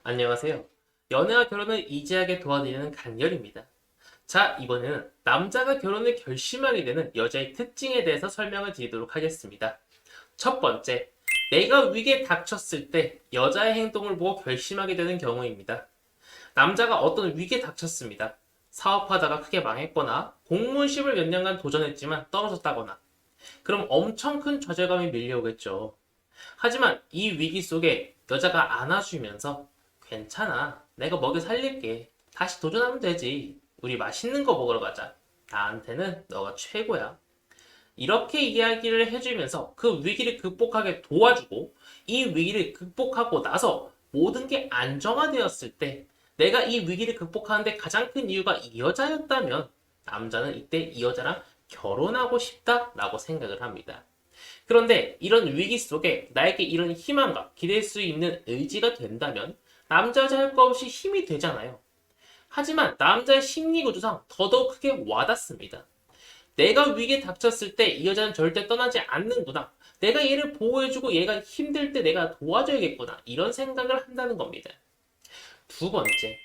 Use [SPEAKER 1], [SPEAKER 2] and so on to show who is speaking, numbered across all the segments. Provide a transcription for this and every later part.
[SPEAKER 1] 안녕하세요. 연애와 결혼을 이지하게 도와드리는 간결입니다. 자, 이번에는 남자가 결혼을 결심하게 되는 여자의 특징에 대해서 설명을 드리도록 하겠습니다. 첫 번째, 내가 위기에 닥쳤을 때 여자의 행동을 보고 결심하게 되는 경우입니다. 남자가 어떤 위기에 닥쳤습니다. 사업하다가 크게 망했거나 공무원 시험을 몇 년간 도전했지만 떨어졌다거나 그럼 엄청 큰 좌절감이 밀려오겠죠. 하지만 이 위기 속에 여자가 안아주면서 괜찮아. 내가 먹여 살릴게. 다시 도전하면 되지. 우리 맛있는 거 먹으러 가자. 나한테는 너가 최고야. 이렇게 이야기를 해주면서 그 위기를 극복하게 도와주고 이 위기를 극복하고 나서 모든 게 안정화되었을 때 내가 이 위기를 극복하는데 가장 큰 이유가 이 여자였다면 남자는 이때 이 여자랑 결혼하고 싶다라고 생각을 합니다. 그런데 이런 위기 속에 나에게 이런 희망과 기댈 수 있는 의지가 된다면 남자 여자 할 거 없이 힘이 되잖아요. 하지만 남자의 심리 구조상 더더욱 크게 와닿습니다. 내가 위기에 닥쳤을 때 이 여자는 절대 떠나지 않는구나. 내가 얘를 보호해주고 얘가 힘들 때 내가 도와줘야겠구나. 이런 생각을 한다는 겁니다. 두 번째,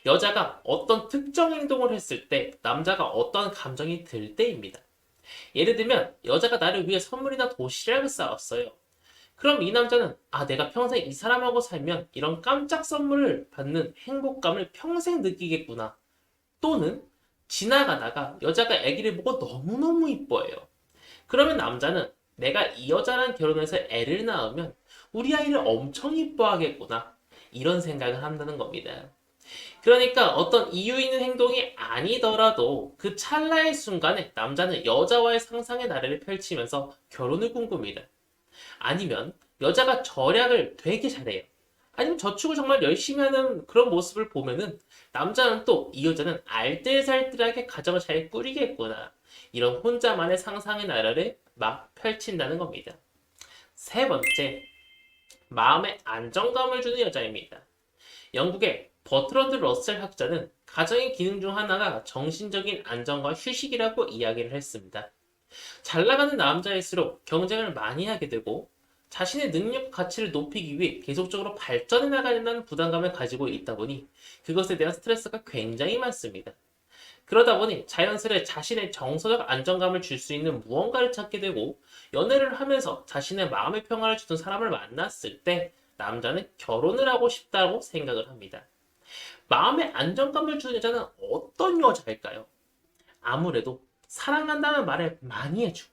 [SPEAKER 1] 여자가 어떤 특정 행동을 했을 때 남자가 어떤 감정이 들 때입니다. 예를 들면 여자가 나를 위해 선물이나 도시락을 싸왔어요. 그럼 이 남자는 내가 평생 이 사람하고 살면 이런 깜짝 선물을 받는 행복감을 평생 느끼겠구나. 또는 지나가다가 여자가 아기를 보고 너무너무 이뻐해요. 그러면 남자는 내가 이 여자랑 결혼해서 애를 낳으면 우리 아이를 엄청 이뻐하겠구나. 이런 생각을 한다는 겁니다. 그러니까 어떤 이유 있는 행동이 아니더라도 그 찰나의 순간에 남자는 여자와의 상상의 나래를 펼치면서 결혼을 꿈꿉니다. 아니면 여자가 절약을 되게 잘해요. 아니면 저축을 정말 열심히 하는 그런 모습을 보면은 남자는 또 이 여자는 알뜰살뜰하게 가정을 잘 꾸리겠구나. 이런 혼자만의 상상의 나라를 막 펼친다는 겁니다. 세 번째, 마음의 안정감을 주는 여자입니다. 영국의 버트런드 러셀 학자는 가정의 기능 중 하나가 정신적인 안정과 휴식이라고 이야기를 했습니다. 잘 나가는 남자일수록 경쟁을 많이 하게 되고 자신의 능력 가치를 높이기 위해 계속적으로 발전해 나가야 된다는 부담감을 가지고 있다 보니 그것에 대한 스트레스가 굉장히 많습니다. 그러다 보니 자연스레 자신의 정서적 안정감을 줄 수 있는 무언가를 찾게 되고 연애를 하면서 자신의 마음의 평화를 주는 사람을 만났을 때 남자는 결혼을 하고 싶다고 생각을 합니다. 마음의 안정감을 주는 여자는 어떤 여자일까요? 아무래도 사랑한다는 말을 많이 해주고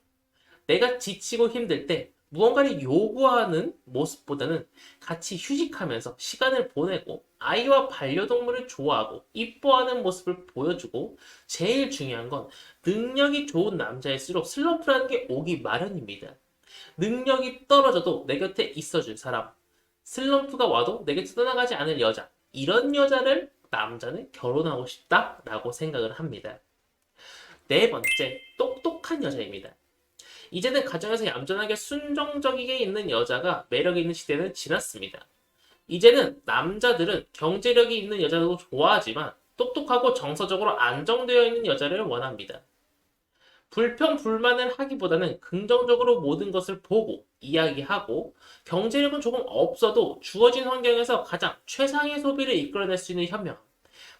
[SPEAKER 1] 내가 지치고 힘들 때 무언가를 요구하는 모습보다는 같이 휴식하면서 시간을 보내고 아이와 반려동물을 좋아하고 이뻐하는 모습을 보여주고 제일 중요한 건 능력이 좋은 남자일수록 슬럼프라는 게 오기 마련입니다. 능력이 떨어져도 내 곁에 있어줄 사람, 슬럼프가 와도 내 곁에 떠나가지 않을 여자, 이런 여자를 남자는 결혼하고 싶다라고 생각을 합니다. 네 번째, 똑똑한 여자입니다. 이제는 가정에서 얌전하게 순정적이게 있는 여자가 매력 있는 시대는 지났습니다. 이제는 남자들은 경제력이 있는 여자도 좋아하지만 똑똑하고 정서적으로 안정되어 있는 여자를 원합니다. 불평, 불만을 하기보다는 긍정적으로 모든 것을 보고 이야기하고 경제력은 조금 없어도 주어진 환경에서 가장 최상의 소비를 이끌어낼 수 있는 현명.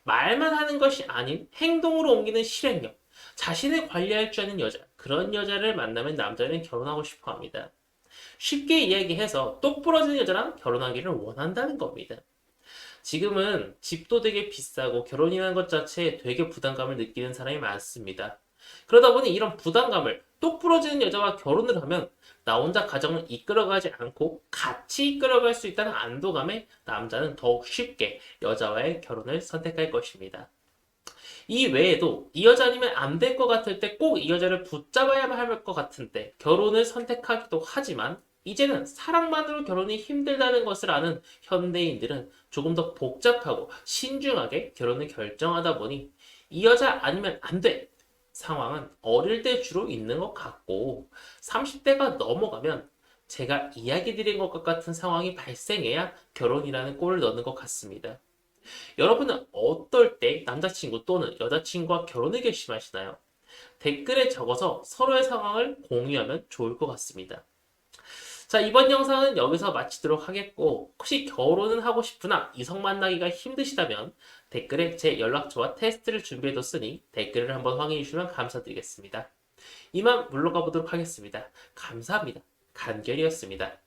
[SPEAKER 1] 말만 하는 것이 아닌 행동으로 옮기는 실행력. 자신을 관리할 줄 아는 여자. 그런 여자를 만나면 남자는 결혼하고 싶어 합니다. 쉽게 이야기해서 똑부러지는 여자랑 결혼하기를 원한다는 겁니다. 지금은 집도 되게 비싸고 결혼이라는 것 자체에 되게 부담감을 느끼는 사람이 많습니다. 그러다 보니 이런 부담감을 똑부러지는 여자와 결혼을 하면 나 혼자 가정을 이끌어가지 않고 같이 이끌어갈 수 있다는 안도감에 남자는 더욱 쉽게 여자와의 결혼을 선택할 것입니다. 이 외에도 이 여자 아니면 안 될 것 같을 때 꼭 이 여자를 붙잡아야만 할 것 같은데 결혼을 선택하기도 하지만 이제는 사랑만으로 결혼이 힘들다는 것을 아는 현대인들은 조금 더 복잡하고 신중하게 결혼을 결정하다 보니 이 여자 아니면 안 돼! 상황은 어릴 때 주로 있는 것 같고 30대가 넘어가면 제가 이야기 드린 것과 같은 상황이 발생해야 결혼이라는 꼴을 넣는 것 같습니다. 여러분은 어떨 때 남자친구 또는 여자친구와 결혼을 결심하시나요? 댓글에 적어서 서로의 상황을 공유하면 좋을 것 같습니다. 자, 이번 영상은 여기서 마치도록 하겠고, 혹시 결혼은 하고 싶으나 이성 만나기가 힘드시다면 댓글에 제 연락처와 테스트를 준비해뒀으니 댓글을 한번 확인해 주시면 감사드리겠습니다. 이만 물러가 보도록 하겠습니다. 감사합니다. 간결이었습니다.